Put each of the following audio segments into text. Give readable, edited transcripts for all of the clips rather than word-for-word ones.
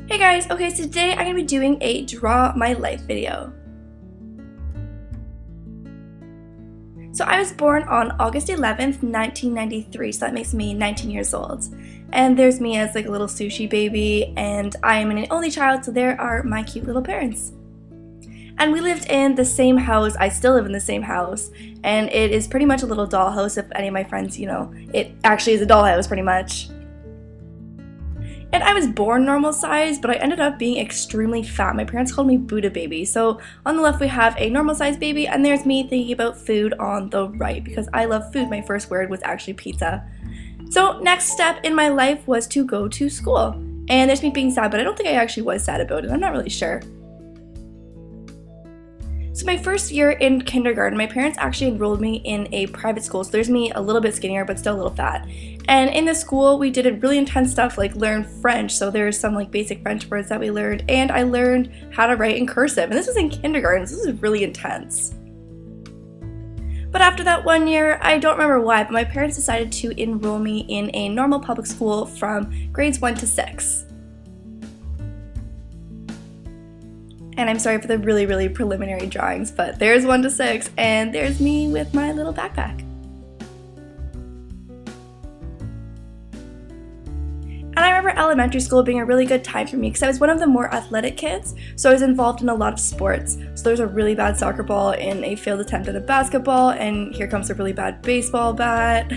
Hey guys, okay, so today I'm going to be doing a Draw My Life video. So I was born on August 11th, 1993, so that makes me 19 years old. And there's me as like a little sushi baby, and I am an only child, so there are my cute little parents. And we lived in the same house. I still live in the same house, and it is pretty much a little dollhouse. If any of my friends, it actually is a dollhouse pretty much. And I was born normal size, but I ended up being extremely fat. My parents called me Buddha baby. So on the left we have a normal size baby, and there's me thinking about food on the right because I love food. My first word was actually pizza. So next step in my life was to go to school. And there's me being sad, but I don't think I actually was sad about it. I'm not really sure. So my first year in kindergarten, my parents actually enrolled me in a private school. So there's me a little bit skinnier, but still a little fat. And in this school, we did really intense stuff like learn French. So there's some like basic French words that we learned, and I learned how to write in cursive. And this was in kindergarten, so this was really intense. But after that 1 year, I don't remember why, but my parents decided to enroll me in a normal public school from grades 1 to 6. And I'm sorry for the really preliminary drawings, but there's 1 to 6, and there's me with my little backpack. And I remember elementary school being a really good time for me because I was one of the more athletic kids, so I was involved in a lot of sports. So there was a really bad soccer ball and a failed attempt at a basketball, and here comes a really bad baseball bat.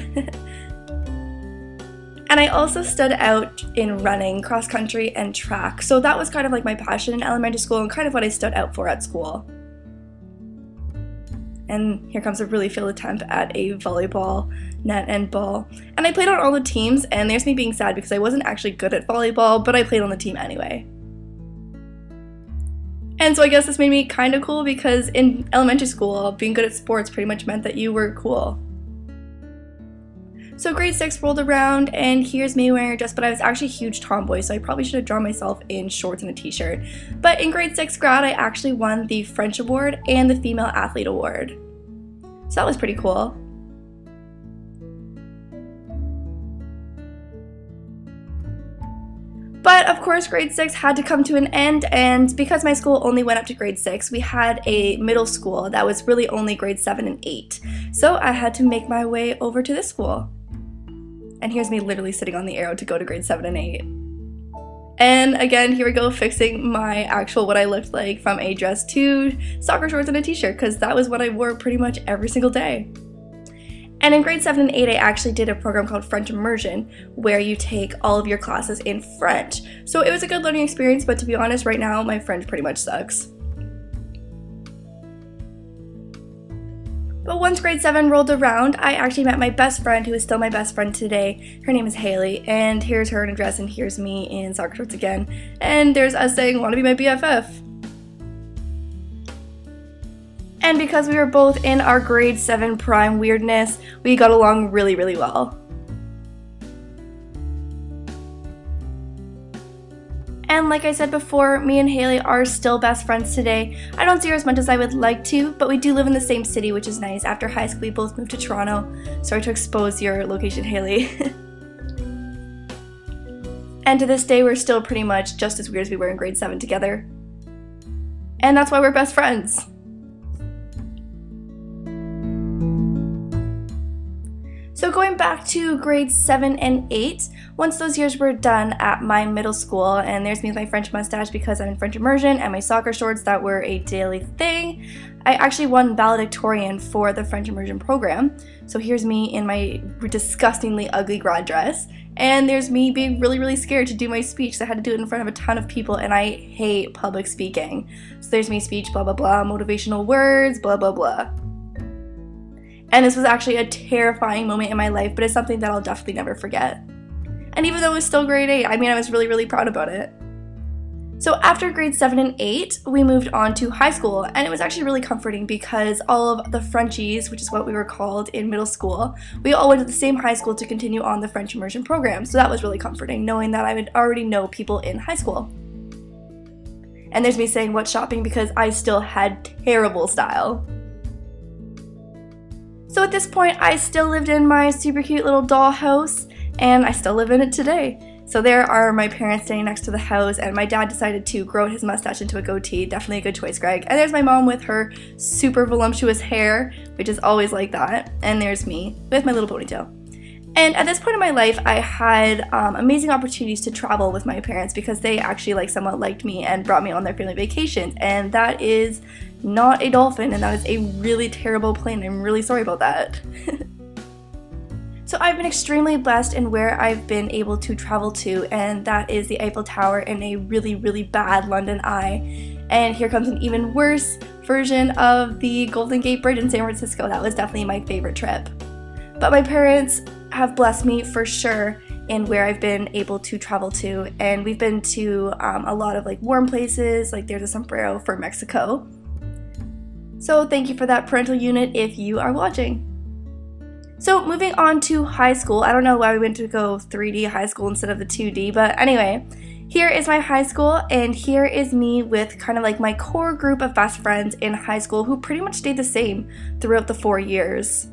And I also stood out in running, cross country, and track. So that was kind of like my passion in elementary school and kind of what I stood out for at school. And here comes a really failed attempt at a volleyball net and ball. And I played on all the teams, and there's me being sad because I wasn't actually good at volleyball, but I played on the team anyway. And so I guess this made me kind of cool because in elementary school, being good at sports pretty much meant that you were cool. So grade 6 rolled around, and here's me wearing a dress, but I was actually a huge tomboy, so I probably should have drawn myself in shorts and a t-shirt. But in grade 6 grad, I actually won the French award and the Female Athlete award. So that was pretty cool. But of course, grade 6 had to come to an end, and because my school only went up to grade 6, we had a middle school that was really only grade 7 and 8. So I had to make my way over to this school. And here's me literally sitting on the arrow to go to grade 7 and 8. And again, here we go fixing my actual what I looked like from a dress to soccer shorts and a t-shirt, because that was what I wore pretty much every single day. And in grade 7 and 8, I actually did a program called French Immersion, where you take all of your classes in French. So it was a good learning experience, but to be honest, right now, my French pretty much sucks. But once grade 7 rolled around, I actually met my best friend, who is still my best friend today. Her name is Haley, and here's her in a dress, and here's me in soccer shorts again. And there's us saying, "Wanna be my BFF?" And because we were both in our grade 7 prime weirdness, we got along really well. And like I said before, me and Haley are still best friends today. I don't see her as much as I would like to, but we do live in the same city, which is nice. After high school, we both moved to Toronto. Sorry to expose your location, Haley. And to this day, we're still pretty much just as weird as we were in grade 7 together. And that's why we're best friends. So going back to grades 7 and 8, once those years were done at my middle school, and there's me with my French mustache because I'm in French immersion, and my soccer shorts that were a daily thing, I actually won valedictorian for the French immersion program. So here's me in my disgustingly ugly grad dress, and there's me being really scared to do my speech, so I had to do it in front of a ton of people, and I hate public speaking. So there's me speech, blah blah, motivational words, blah blah. And this was actually a terrifying moment in my life, but it's something that I'll definitely never forget. And even though it was still grade 8, I mean, I was really proud about it. So after grade 7 and 8, we moved on to high school, and it was actually really comforting because all of the Frenchies, which is what we were called in middle school, we all went to the same high school to continue on the French immersion program. So that was really comforting, knowing that I would already know people in high school. And there's me saying what shopping because I still had terrible style. So at this point, I still lived in my super cute little doll house, and I still live in it today. So there are my parents standing next to the house, and my dad decided to grow his mustache into a goatee. Definitely a good choice, Greg. And there's my mom with her super voluptuous hair, which is always like that. And there's me with my little ponytail. And at this point in my life, I had amazing opportunities to travel with my parents because they actually somewhat liked me and brought me on their family vacations. And that is not a dolphin, and that is a really terrible plane. I'm really sorry about that. So I've been extremely blessed in where I've been able to travel to, and that is the Eiffel Tower in a really, really bad London Eye. And here comes an even worse version of the Golden Gate Bridge in San Francisco. That was definitely my favorite trip. But my parents have blessed me for sure in where I've been able to travel to, and we've been to a lot of warm places, there's a sombrero for Mexico. So thank you for that parental unit if you are watching. So moving on to high school, I don't know why we went to go 3D high school instead of the 2D, but anyway, here is my high school, and here is me with kind of my core group of best friends in high school who pretty much stayed the same throughout the 4 years.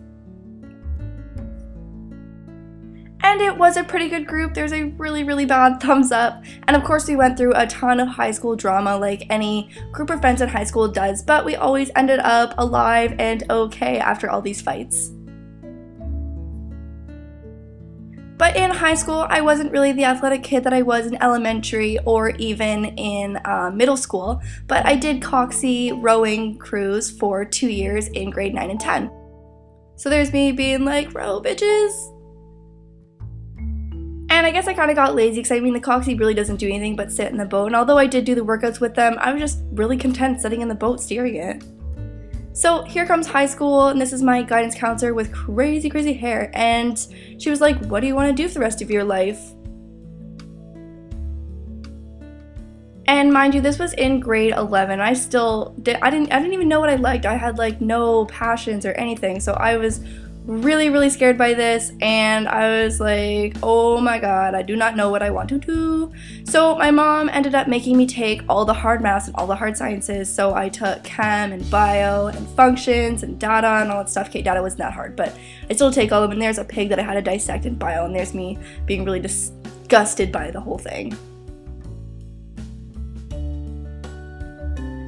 And it was a pretty good group. There's a really, really bad thumbs up. And of course we went through a ton of high school drama like any group of friends in high school does, but we always ended up alive and okay after all these fights. But in high school, I wasn't really the athletic kid that I was in elementary or even in middle school, but I did coxie rowing crews for 2 years in grade 9 and 10. So there's me being like, row bitches! And I guess I kind of got lazy because the coxie really doesn't do anything but sit in the boat, and although I did do the workouts with them, I was just really content sitting in the boat steering it. So here comes high school, and this is my guidance counselor with crazy, crazy hair, and she was like, what do you want to do for the rest of your life? And mind you, this was in grade 11. I didn't even know what I liked. I had no passions or anything, so I was really, really scared by this, and I was like, oh my god, I do not know what I want to do. So my mom ended up making me take all the hard maths and all the hard sciences, so I took chem and bio and functions and data and all that stuff. Okay, data wasn't that hard, but I still take all of them, and there's a pig that I had to dissect in bio, and there's me being really disgusted by the whole thing.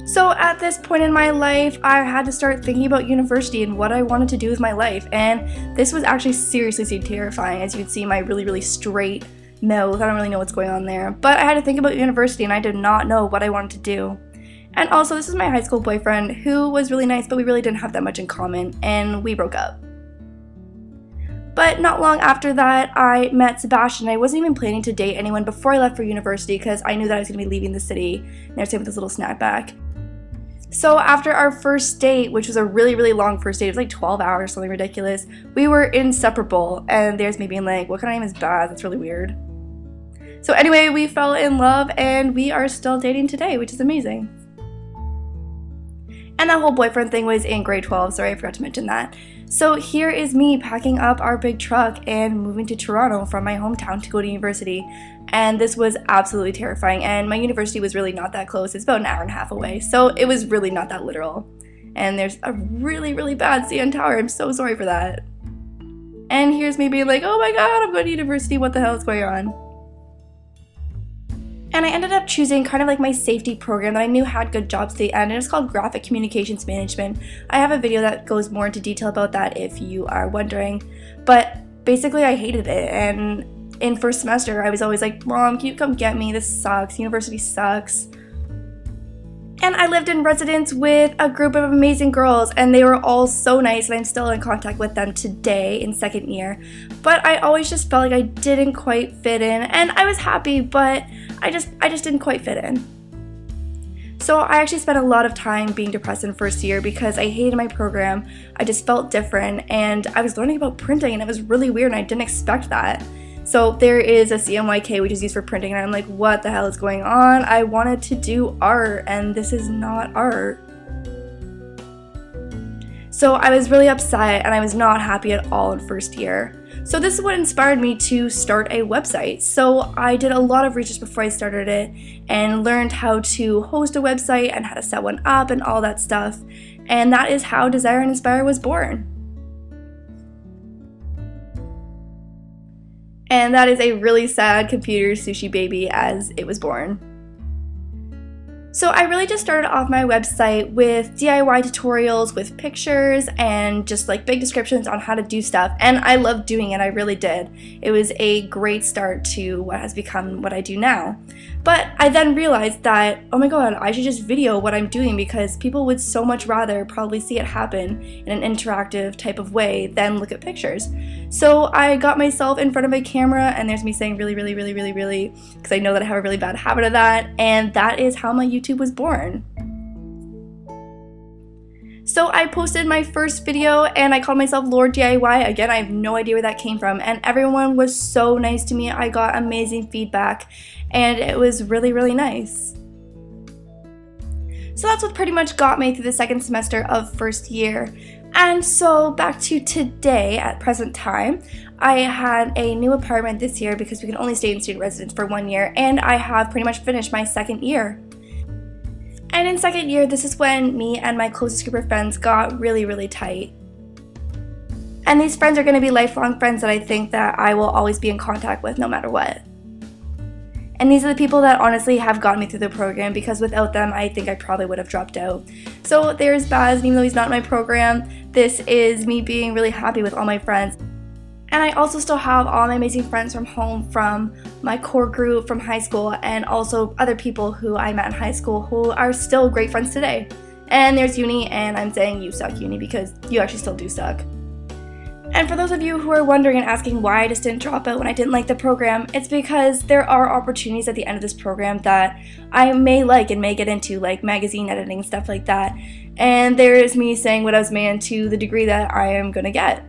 So at this point in my life, I had to start thinking about university and what I wanted to do with my life, and this was actually seriously terrifying. As you can see, my really, really straight mouth, I don't really know what's going on there, but I had to think about university and I did not know what I wanted to do. And also, this is my high school boyfriend who was really nice, but we really didn't have that much in common, and we broke up. But not long after that, I met Sebastian. I wasn't even planning to date anyone before I left for university because I knew that I was going to be leaving the city, and I was taking this little snapback. So after our first date, which was a really, really long first date, it was 12 hours, something ridiculous, we were inseparable, and there's me being like, what kind of name is Baz? That's really weird. So anyway, we fell in love, and we are still dating today, which is amazing. And that whole boyfriend thing was in grade 12, sorry I forgot to mention that. So here is me packing up our big truck and moving to Toronto from my hometown to go to university. And this was absolutely terrifying, and my university was really not that close. It's about an hour and a half away, so it was really not that literal. And there's a really, really bad CN Tower. I'm so sorry for that. And here's me being like, oh my god, I'm going to university, what the hell is going on? And I ended up choosing kind of my safety program that I knew had good jobs at the end, and it's called Graphic Communications Management. I have a video that goes more into detail about that if you are wondering, but basically I hated it, and in first semester I was always like, Mom, can you come get me? This sucks, university sucks. And I lived in residence with a group of amazing girls, and they were all so nice, and I'm still in contact with them today in second year. But I always just felt like I didn't quite fit in, and I was happy, but I just didn't quite fit in. So I actually spent a lot of time being depressed in first year because I hated my program. I just felt different, and I was learning about printing, and it was really weird, and I didn't expect that. So there is a CMYK, which is used for printing, and I'm like, what the hell is going on? I wanted to do art, and this is not art. So I was really upset, and I was not happy at all in first year. So this is what inspired me to start a website. So I did a lot of research before I started it, and learned how to host a website and how to set one up and all that stuff. And that is how Desire and Inspire was born. And that is a really sad computer sushi baby as it was born. So I really just started off my website with DIY tutorials with pictures and just like big descriptions on how to do stuff, and I loved doing it, I really did. It was a great start to what has become what I do now. But I then realized that, oh my god, I should just video what I'm doing because people would so much rather probably see it happen in an interactive type of way than look at pictures. So I got myself in front of my camera, and there's me saying really, because I know that I have a really bad habit of that, and that is how my YouTube was born. So I posted my first video and I called myself LaurDIY. Again, I have no idea where that came from, and everyone was so nice to me. I got amazing feedback and it was really, really nice. So that's what pretty much got me through the second semester of first year. And so back to today, at present time, I had a new apartment this year because we can only stay in student residence for 1 year, and I have pretty much finished my second year. And in second year, this is when me and my closest group of friends got really, really tight. And these friends are going to be lifelong friends that I think that I will always be in contact with no matter what. And these are the people that honestly have gotten me through the program, because without them, I think I probably would have dropped out. So there's Baz, and even though he's not in my program, this is me being really happy with all my friends. And I also still have all my amazing friends from home, from my core group from high school, and also other people who I met in high school who are still great friends today. And there's Uni, and I'm saying you suck, Uni, because you actually still do suck. And for those of you who are wondering and asking why I just didn't drop out when I didn't like the program, it's because there are opportunities at the end of this program that I may like and may get into, like magazine editing, stuff like that. And there is me saying what I was made to the degree that I am gonna get.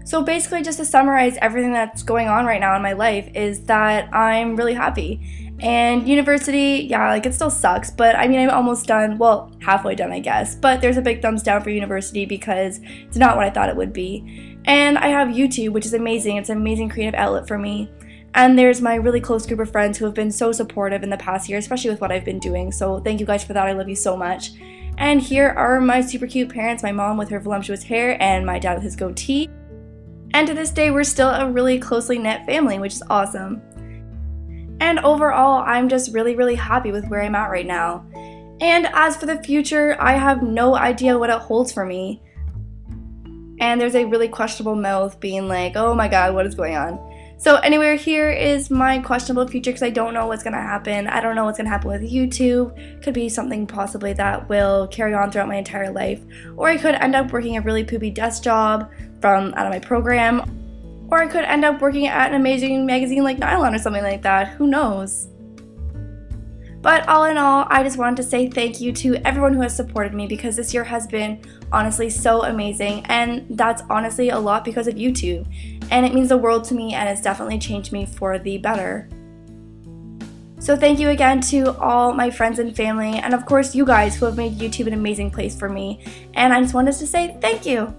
So basically, just to summarize everything that's going on right now in my life, is that I'm really happy. And university, yeah, like it still sucks, but I mean, I'm almost done, well, halfway done, I guess. But there's a big thumbs down for university because it's not what I thought it would be. And I have YouTube, which is amazing. It's an amazing creative outlet for me. And there's my really close group of friends who have been so supportive in the past year, especially with what I've been doing. So thank you guys for that. I love you so much. And here are my super cute parents, my mom with her voluptuous hair and my dad with his goatee. And to this day, we're still a really closely knit family, which is awesome. And overall, I'm just really, really happy with where I'm at right now. And as for the future, I have no idea what it holds for me. And there's a really questionable mouth being like, oh my god, what is going on? So anyway, here is my questionable future because I don't know what's going to happen. I don't know what's going to happen with YouTube. Could be something possibly that will carry on throughout my entire life. Or I could end up working a really poopy desk job from out of my program. Or I could end up working at an amazing magazine like Nylon or something like that. Who knows? But all in all, I just wanted to say thank you to everyone who has supported me, because this year has been honestly so amazing, and that's honestly a lot because of YouTube. And it means the world to me, and it's definitely changed me for the better. So thank you again to all my friends and family, and of course you guys who have made YouTube an amazing place for me. And I just wanted to say thank you.